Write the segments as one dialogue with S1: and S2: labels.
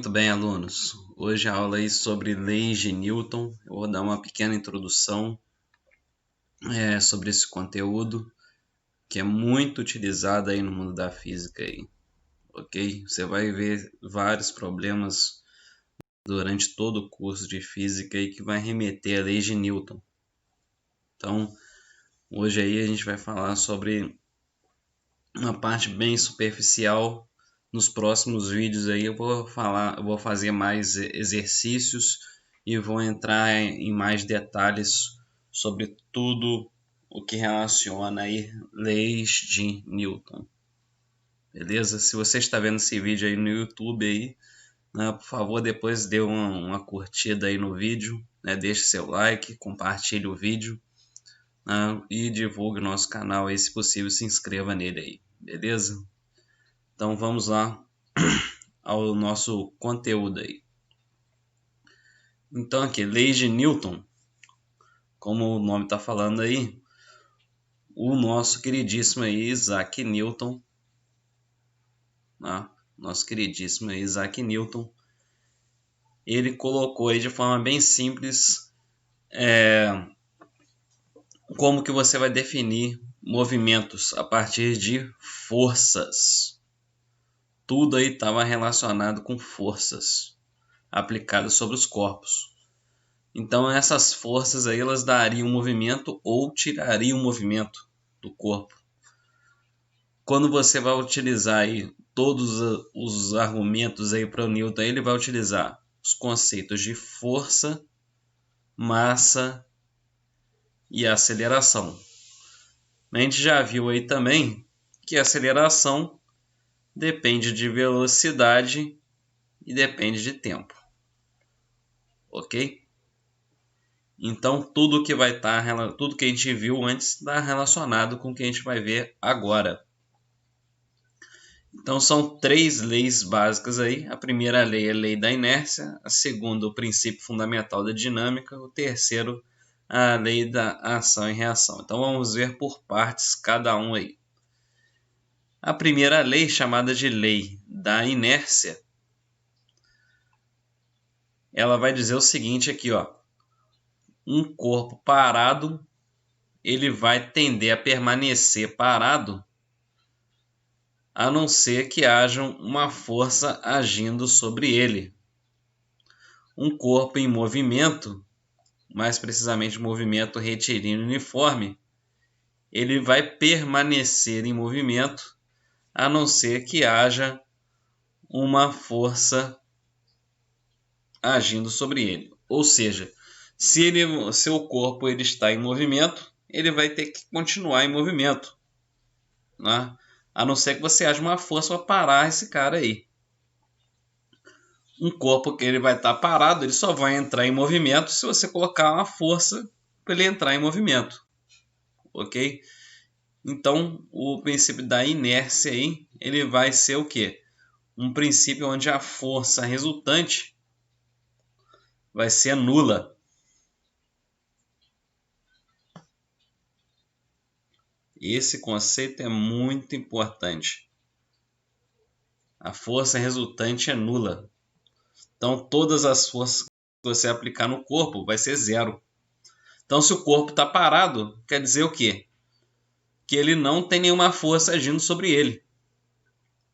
S1: Muito bem, alunos. Hoje a aula é sobre leis de Newton. Eu vou dar uma pequena introdução sobre esse conteúdo que é muito utilizado aí no mundo da física aí, ok? Você vai ver vários problemas durante todo o curso de física aí que vai remeter a leis de Newton. Então, hoje aí a gente vai falar sobre uma parte bem superficial. Nos próximos vídeos aí eu vou fazer mais exercícios e vou entrar em mais detalhes sobre tudo o que relaciona aí leis de Newton. Beleza? Se você está vendo esse vídeo aí no YouTube aí, né, por favor, depois dê uma curtida aí no vídeo, né, deixe seu like, compartilhe o vídeo, né, e divulgue nosso canal aí, se possível, se inscreva nele aí. Beleza? Então vamos lá ao nosso conteúdo aí. Então aqui, leis de Newton, como o nome está falando aí, o nosso queridíssimo aí, Isaac Newton, né? Ele colocou aí de forma bem simples como que você vai definir movimentos a partir de forças. Tudo aí estava relacionado com forças aplicadas sobre os corpos. Então essas forças aí, elas dariam movimento ou tirariam movimento do corpo. Quando você vai utilizar aí todos os argumentos aí para o Newton, ele vai utilizar os conceitos de força, massa e aceleração. A gente já viu aí também que a aceleração depende de velocidade e depende de tempo. Ok? Então tudo que a gente viu antes está relacionado com o que a gente vai ver agora. Então são três leis básicas aí. A primeira lei é a lei da inércia, a segunda o princípio fundamental da dinâmica, o terceiro a lei da ação e reação. Então vamos ver por partes cada um aí. A primeira lei, chamada de lei da inércia, ela vai dizer o seguinte aqui, ó. Um corpo parado, ele vai tender a permanecer parado, a não ser que haja uma força agindo sobre ele. Um corpo em movimento, mais precisamente movimento retilíneo uniforme, ele vai permanecer em movimento, a não ser que haja uma força agindo sobre ele. Ou seja, se o corpo ele está em movimento, ele vai ter que continuar em movimento, né? A não ser que você haja uma força para parar esse cara aí. Um corpo que ele vai estar parado, ele só vai entrar em movimento se você colocar uma força para ele entrar em movimento. Ok? Então, o princípio da inércia aí, ele vai ser o quê? Um princípio onde a força resultante vai ser nula. Esse conceito é muito importante. A força resultante é nula. Então, todas as forças que você aplicar no corpo vai ser zero. Então, se o corpo está parado, quer dizer o quê? Que ele não tem nenhuma força agindo sobre ele.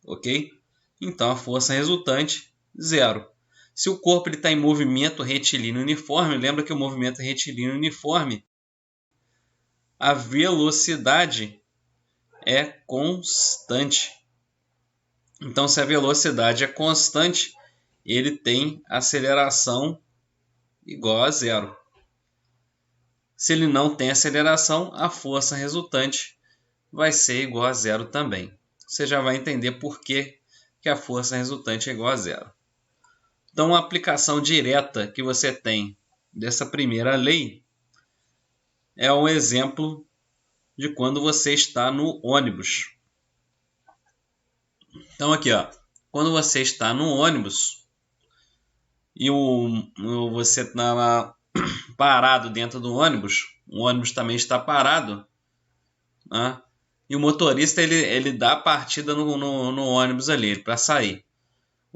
S1: Ok? Então, a força resultante, zero. Se o corpo está em movimento retilíneo uniforme, lembra que o movimento retilíneo uniforme, a velocidade é constante. Então, se a velocidade é constante, ele tem aceleração igual a zero. Se ele não tem aceleração, a força resultante vai ser igual a zero também. Você já vai entender por que a força resultante é igual a zero. Então, a aplicação direta que você tem dessa primeira lei é um exemplo de quando você está no ônibus. Então, aqui, ó, quando você está no ônibus e você está parado dentro do ônibus, o ônibus também está parado, né? E o motorista ele dá a partida no ônibus ali para sair.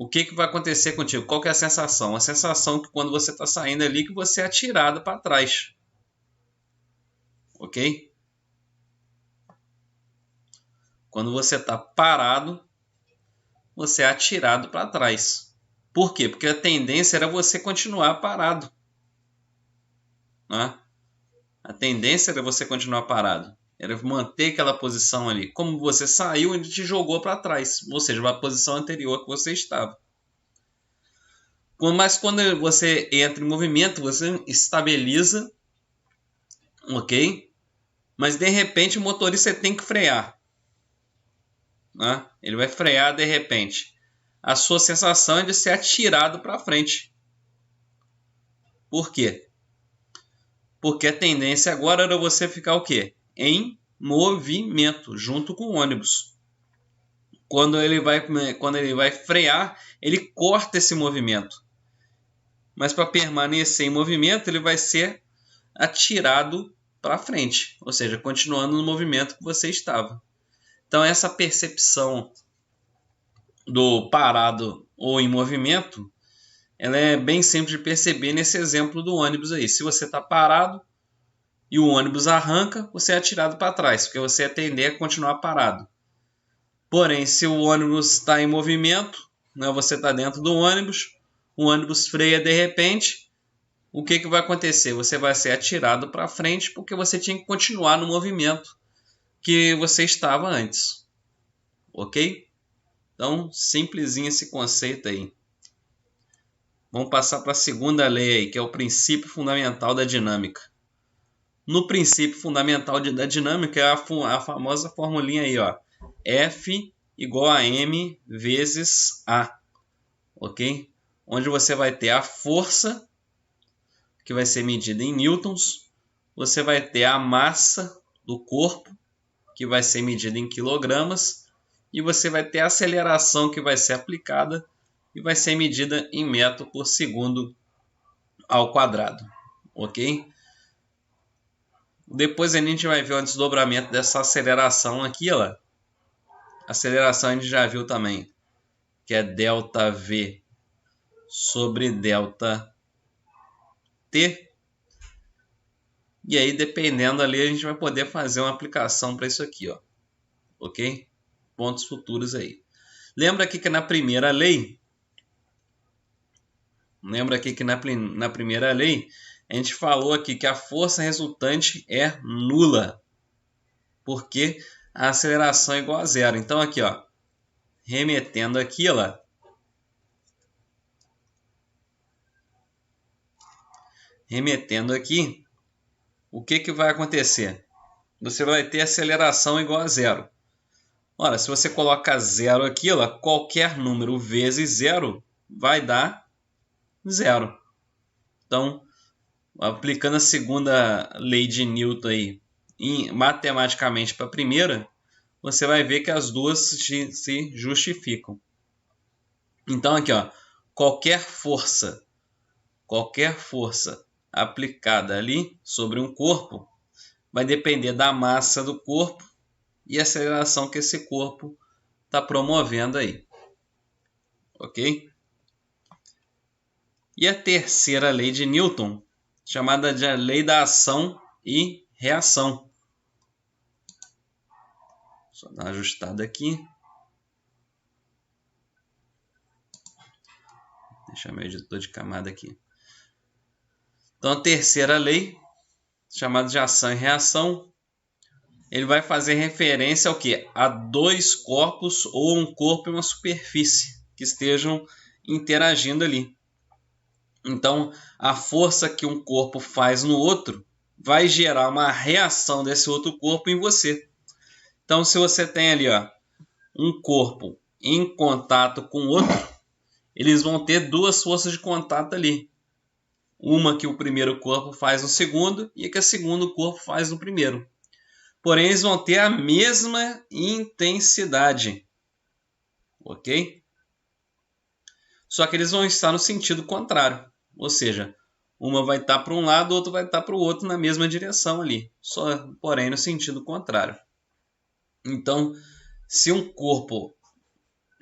S1: o que vai acontecer contigo? Qual que é a sensação? A sensação é que quando você está saindo ali, que você é atirado para trás. Ok? Quando você está parado, você é atirado para trás. Por quê? Porque a tendência era você continuar parado. Né? A tendência era você continuar parado. Era manter aquela posição ali. Como você saiu, ele te jogou para trás. Ou seja, a posição anterior que você estava. Mas quando você entra em movimento, você estabiliza. Ok? Mas de repente o motorista tem que frear. Né? Ele vai frear de repente. A sua sensação é de ser atirado para frente. Por quê? Porque a tendência agora era você ficar o quê? Em movimento, junto com o ônibus. Quando ele vai frear, ele corta esse movimento. Mas para permanecer em movimento, ele vai ser atirado para frente. Ou seja, continuando no movimento que você estava. Então essa percepção do parado ou em movimento, ela é bem simples de perceber nesse exemplo do ônibus aí. Se você está parado e o ônibus arranca, você é atirado para trás, porque você tender a continuar parado. Porém, se o ônibus está em movimento, né, você está dentro do ônibus, o ônibus freia de repente, o que vai acontecer? Você vai ser atirado para frente porque você tinha que continuar no movimento que você estava antes. Ok? Então, simplesinho esse conceito aí. Vamos passar para a segunda lei aí, que é o princípio fundamental da dinâmica. No princípio fundamental da dinâmica é a famosa formulinha aí, ó. F igual a M vezes A. Ok? Onde você vai ter a força, que vai ser medida em newtons. Você vai ter a massa do corpo, que vai ser medida em quilogramas. E você vai ter a aceleração que vai ser aplicada e vai ser medida em metro por segundo ao quadrado. Ok? Depois a gente vai ver o desdobramento dessa aceleração aqui, ó. Aceleração a gente já viu também, que é ΔV sobre ΔT. E aí, dependendo ali, a gente vai poder fazer uma aplicação para isso aqui, ó. Ok? Pontos futuros aí. Lembra aqui que na primeira lei, a gente falou aqui que a força resultante é nula, porque a aceleração é igual a zero. Então aqui, ó, remetendo aqui, ó, o que vai acontecer? Você vai ter aceleração igual a zero. Ora, se você coloca zero aqui, ó, qualquer número vezes zero vai dar zero. Então, aplicando a segunda lei de Newton aí, matematicamente para a primeira, você vai ver que as duas se justificam. Então aqui, ó, qualquer força aplicada ali sobre um corpo vai depender da massa do corpo e a aceleração que esse corpo está promovendo aí. Ok? E a terceira lei de Newton, chamada de lei da ação e reação. Só dar uma ajustada aqui. Deixar meu editor de camada aqui. Então, a terceira lei, chamada de ação e reação, ele vai fazer referência ao quê? A dois corpos ou um corpo e uma superfície que estejam interagindo ali. Então, a força que um corpo faz no outro vai gerar uma reação desse outro corpo em você. Então, se você tem ali, ó, um corpo em contato com o outro, eles vão ter duas forças de contato ali. Uma que o primeiro corpo faz no segundo e que o segundo corpo faz no primeiro. Porém, eles vão ter a mesma intensidade. Ok? Só que eles vão estar no sentido contrário. Ou seja, uma vai estar para um lado, outra vai estar para o outro na mesma direção ali. Só, porém, no sentido contrário. Então, se um corpo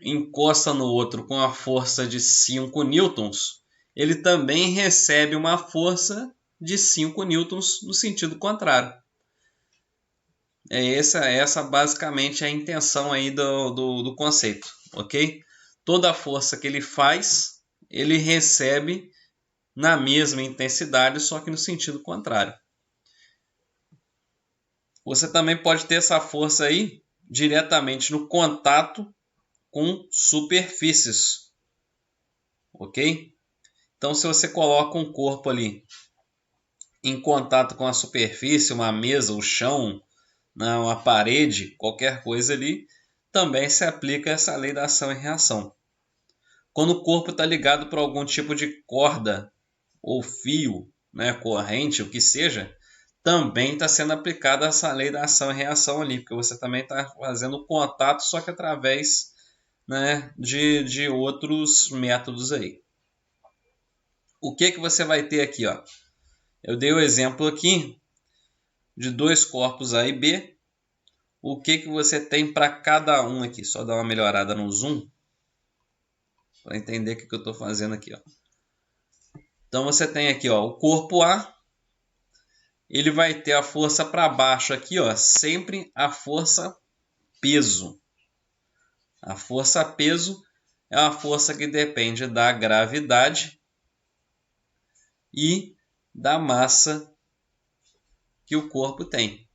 S1: encosta no outro com a força de 5 newtons, ele também recebe uma força de 5 newtons no sentido contrário. Essa basicamente é a intenção aí do conceito, ok? Toda a força que ele faz, ele recebe na mesma intensidade, só que no sentido contrário. Você também pode ter essa força aí diretamente no contato com superfícies, ok? Então, se você coloca um corpo ali em contato com a superfície, uma mesa, o chão, uma parede, qualquer coisa ali, também se aplica essa lei da ação e reação. Quando o corpo está ligado por algum tipo de corda ou fio, né, corrente, o que seja, também está sendo aplicada essa lei da ação e reação ali, porque você também está fazendo contato, só que através, né, de outros métodos aí. O que você vai ter aqui? Ó? Eu dei o exemplo aqui de 2 corpos A e B. O que você tem para cada um aqui? Só dar uma melhorada no zoom para entender o que eu estou fazendo aqui. Ó. Então você tem aqui ó, o corpo A, ele vai ter a força para baixo aqui, ó, sempre a força peso. A força peso é uma força que depende da gravidade e da massa que o corpo tem.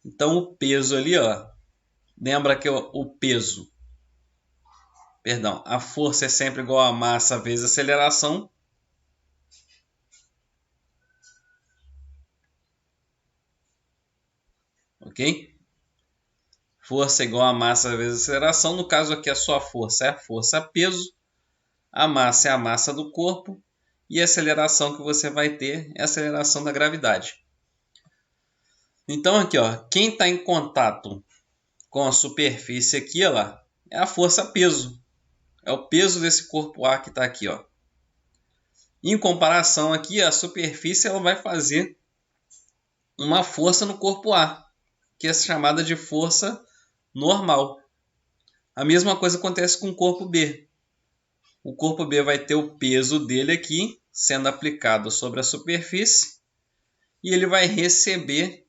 S1: Então o peso ali, ó, lembra que o peso, perdão, a força é sempre igual a massa vezes aceleração. Ok? Força igual a massa vezes aceleração. No caso aqui a sua força é a força peso, a massa é a massa do corpo e a aceleração que você vai ter é a aceleração da gravidade. Então aqui, ó, quem está em contato com a superfície aqui, ó lá, é a força peso. É o peso desse corpo A que está aqui, ó. Em comparação aqui, a superfície ela vai fazer uma força no corpo A, que é chamada de força normal. A mesma coisa acontece com o corpo B. O corpo B vai ter o peso dele aqui, sendo aplicado sobre a superfície, e ele vai receber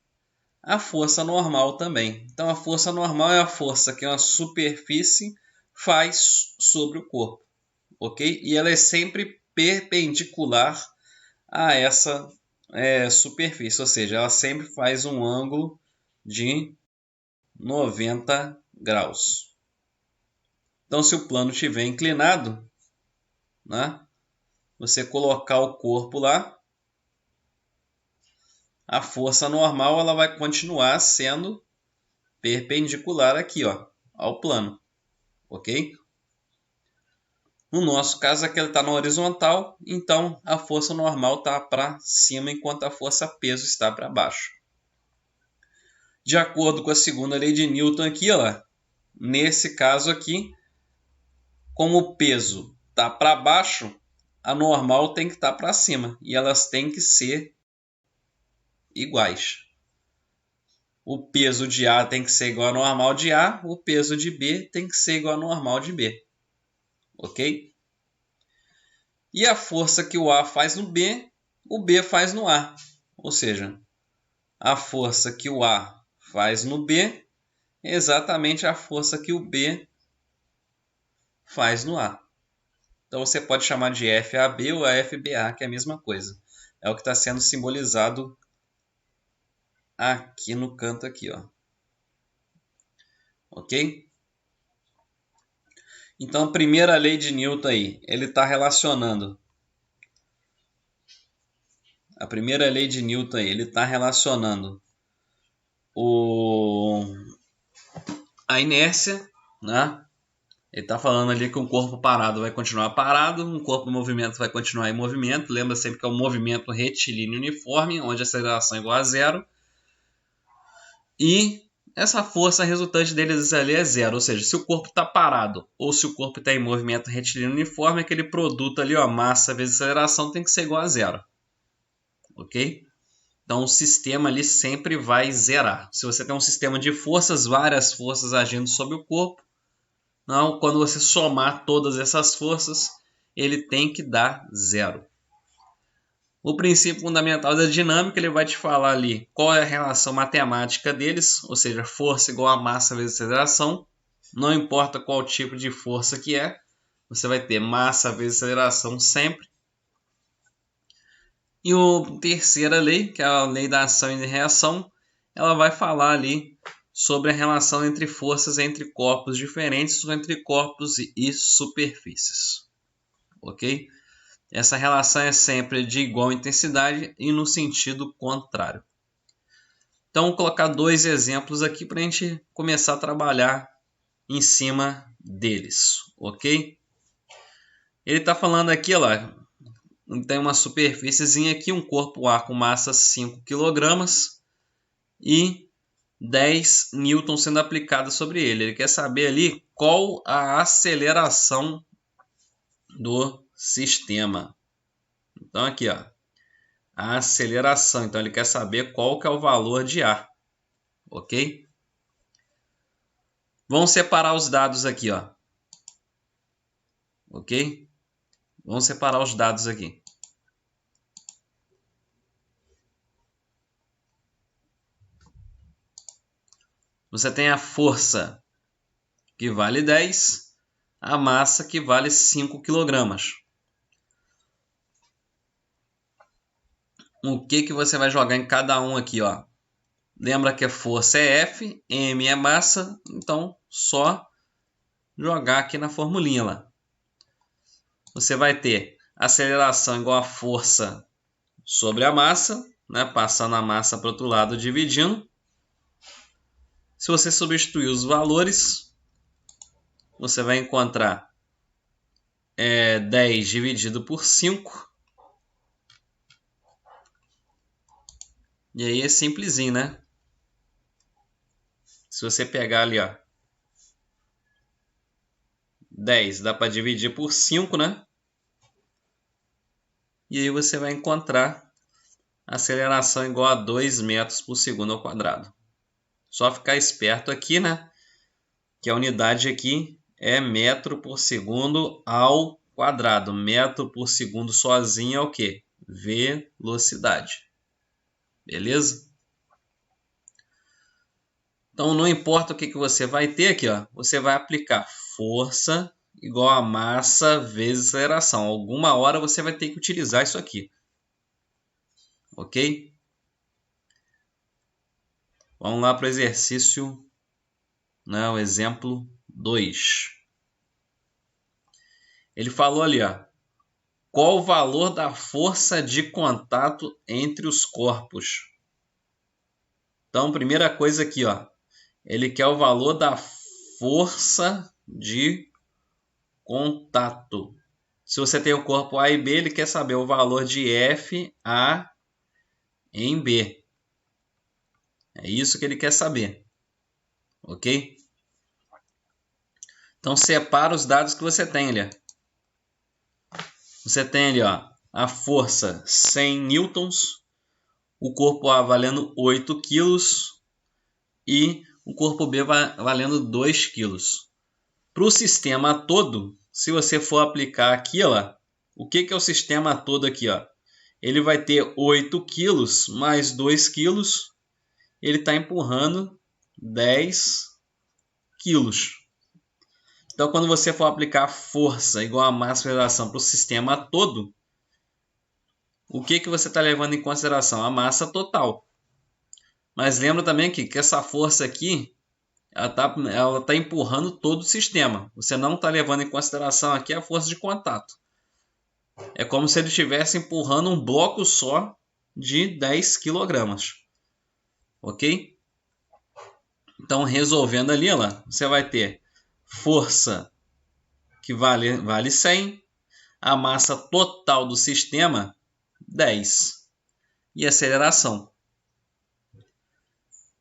S1: a força normal também. Então, a força normal é a força que uma superfície faz sobre o corpo, ok? E ela é sempre perpendicular a essa superfície, ou seja, ela sempre faz um ângulo de 90 graus. Então, se o plano estiver inclinado, né, você colocar o corpo lá, a força normal ela vai continuar sendo perpendicular aqui, ó, ao plano, ok? No nosso caso aqui ele está na horizontal, então a força normal está para cima, enquanto a força peso está para baixo. De acordo com a segunda lei de Newton aqui, ó, nesse caso aqui, como o peso está para baixo, a normal tem que estar para cima e elas têm que ser iguais. O peso de A tem que ser igual ao normal de A, o peso de B tem que ser igual ao normal de B. Ok? E a força que o A faz no B, o B faz no A. Ou seja, a força que o A faz no B é exatamente a força que o B faz no A. Então você pode chamar de FAB ou FBA, que é a mesma coisa. É o que está sendo simbolizado aqui no canto aqui, ó. Ok? Então a primeira lei de Newton aí, ele está relacionando. A primeira lei de Newton aí, ele está relacionando a inércia, né? Ele está falando ali que um corpo parado vai continuar parado, um corpo em movimento vai continuar em movimento. Lembra sempre que é um movimento retilíneo uniforme, onde a aceleração é igual a zero. E essa força resultante deles ali é zero. Ou seja, se o corpo está parado ou se o corpo está em movimento retilíneo uniforme, aquele produto ali, ó, massa vezes aceleração, tem que ser igual a zero. Ok? Então o sistema ali sempre vai zerar. Se você tem um sistema de forças, várias forças agindo sobre o corpo, Não, quando você somar todas essas forças, ele tem que dar 0. O princípio fundamental da dinâmica, ele vai te falar ali qual é a relação matemática deles, ou seja, força igual a massa vezes aceleração. Não importa qual tipo de força que é, você vai ter massa vezes aceleração sempre. E a terceira lei, que é a lei da ação e reação, ela vai falar ali sobre a relação entre forças entre corpos diferentes ou entre corpos e superfícies. Ok? Essa relação é sempre de igual intensidade e no sentido contrário. Então, vou colocar 2 exemplos aqui para a gente começar a trabalhar em cima deles. Ok? Ele está falando aqui, ó, tem uma superfíciezinha aqui, um corpo A com massa 5 kg e 10 N sendo aplicado sobre ele. Ele quer saber ali qual a aceleração do sistema. Então aqui, ó, a aceleração. Então ele quer saber qual que é o valor de A. Ok? Vamos separar os dados aqui, ó. Ok? Vamos separar os dados aqui. Você tem a força que vale 10, a massa que vale 5 kg. O que você vai jogar em cada um aqui, ó? Lembra que a força é F, M é massa, então só jogar aqui na formulinha lá. Você vai ter aceleração igual a força sobre a massa, né? Passando a massa para o outro lado, dividindo. Se você substituir os valores, você vai encontrar 10 dividido por 5. E aí é simplesinho, né? Se você pegar ali, ó, 10 dá para dividir por 5, né? E aí você vai encontrar aceleração igual a 2 metros por segundo ao quadrado. Só ficar esperto aqui, né? Que a unidade aqui é metro por segundo ao quadrado. Metro por segundo sozinho é o quê? Velocidade. Beleza? Então não importa o que você vai ter aqui, ó. Você vai aplicar força igual a massa vezes aceleração. Alguma hora você vai ter que utilizar isso aqui. Ok? Vamos lá para o exercício, né, o exemplo 2. Ele falou ali, ó, qual o valor da força de contato entre os corpos? Então, primeira coisa aqui, ó, ele quer o valor da força de contato. Se você tem o corpo A e B, ele quer saber o valor de F, A em B. É isso que ele quer saber. Ok? Então, separa os dados que você tem ali. Você tem ali, ó, a força 100 newtons, o corpo A valendo 8 kg e o corpo B valendo 2 kg. Para o sistema todo, se você for aplicar aqui, ó, o que é o sistema todo aqui? Ó? Ele vai ter 8 kg mais 2 kg, ele está empurrando 10 kg. Então, quando você for aplicar força igual a massa vezes aceleração para o sistema todo, o que você está levando em consideração? A massa total. Mas lembra também que essa força aqui, ela tá empurrando todo o sistema. Você não está levando em consideração aqui a força de contato. É como se ele estivesse empurrando um bloco só de 10 kg. Ok? Então, resolvendo ali, ó, você vai ter força que vale 100, a massa total do sistema 10 e aceleração.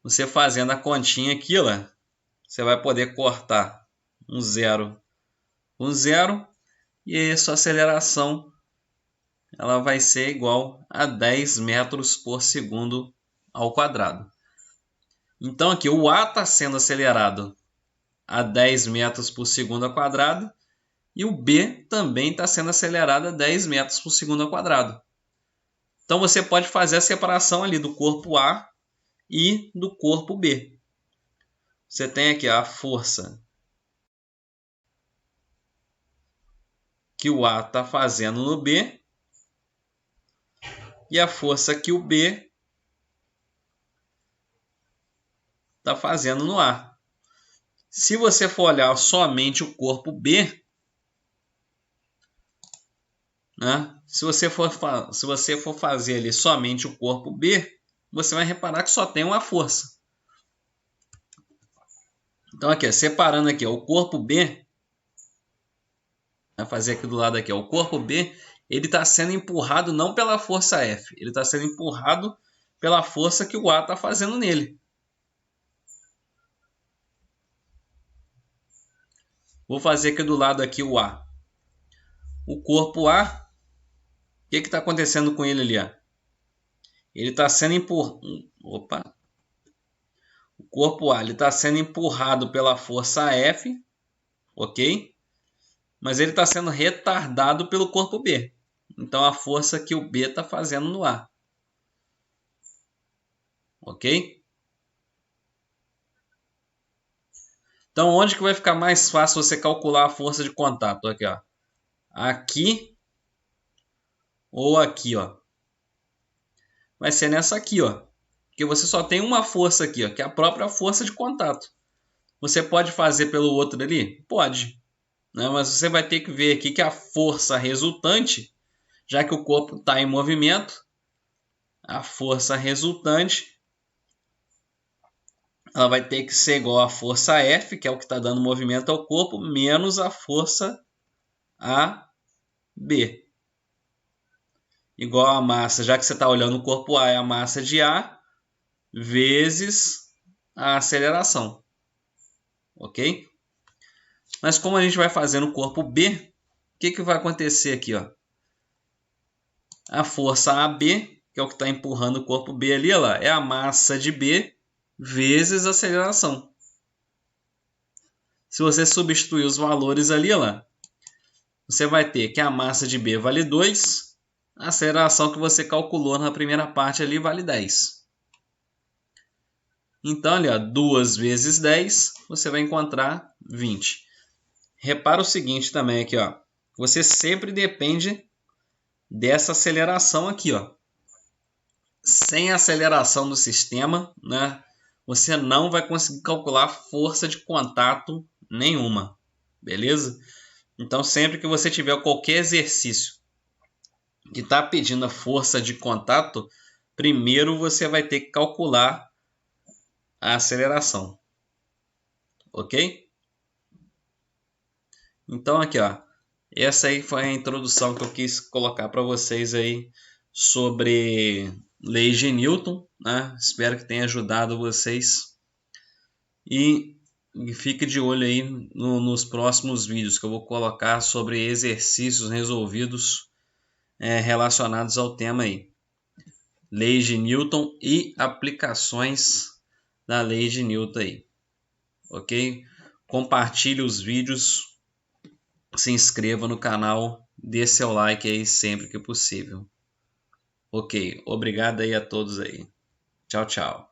S1: Você fazendo a continha aqui, ó, você vai poder cortar um zero com zero e aí a sua aceleração ela vai ser igual a 10 metros por segundo ao quadrado. Então aqui o A está sendo acelerado a 10 metros por segundo ao quadrado e o B também está sendo acelerado a 10 metros por segundo ao quadrado. Então você pode fazer a separação ali do corpo A e do corpo B. Você tem aqui a força que o A está fazendo no B e a força que o B está fazendo no A. Se você for olhar somente o corpo B, né? Se você for fazer ali somente o corpo B, você vai reparar que só tem uma força. Então aqui, separando aqui, o corpo B, vai fazer aqui do lado aqui, o corpo B, ele está sendo empurrado não pela força F, ele está sendo empurrado pela força que o A está fazendo nele. Vou fazer aqui do lado aqui o A. O corpo A, o que está acontecendo com ele ali? Ó? Ele está sendo empurrado. Opa! O corpo A está sendo empurrado pela força F, ok? Mas ele está sendo retardado pelo corpo B. Então a força que o B está fazendo no A. Ok? Então onde que vai ficar mais fácil você calcular a força de contato? Aqui, ó. Aqui ou aqui, ó. Vai ser nessa aqui, ó. Porque você só tem uma força aqui, ó, que é a própria força de contato. Você pode fazer pelo outro ali? Pode. Né? Mas você vai ter que ver aqui que a força resultante, já que o corpo está em movimento, a força resultante ela vai ter que ser igual à força F, que é o que está dando movimento ao corpo, menos a força AB. Igual a massa, já que você está olhando o corpo A, é a massa de A, vezes a aceleração. Ok? Mas como a gente vai fazer no corpo B, o que vai acontecer aqui? Ó? A força AB, que é o que está empurrando o corpo B ali, ó, é a massa de B vezes a aceleração. Se você substituir os valores ali, ó, você vai ter que a massa de B vale 2, a aceleração que você calculou na primeira parte ali vale 10. Então, ali, ó, 2 vezes 10, você vai encontrar 20. Repara o seguinte também aqui, ó. Você sempre depende dessa aceleração aqui, ó. Sem a aceleração do sistema, né, você não vai conseguir calcular força de contato nenhuma, beleza? Então, sempre que você tiver qualquer exercício que está pedindo a força de contato, primeiro você vai ter que calcular a aceleração, ok? Então, aqui, ó, essa aí foi a introdução que eu quis colocar para vocês aí sobre leis de Newton, né? Espero que tenha ajudado vocês e fique de olho aí nos próximos vídeos que eu vou colocar sobre exercícios resolvidos relacionados ao tema aí. Leis de Newton e aplicações da lei de Newton aí. Ok? Compartilhe os vídeos, se inscreva no canal, dê seu like aí sempre que possível. Ok, obrigado aí a todos aí. Tchau, tchau.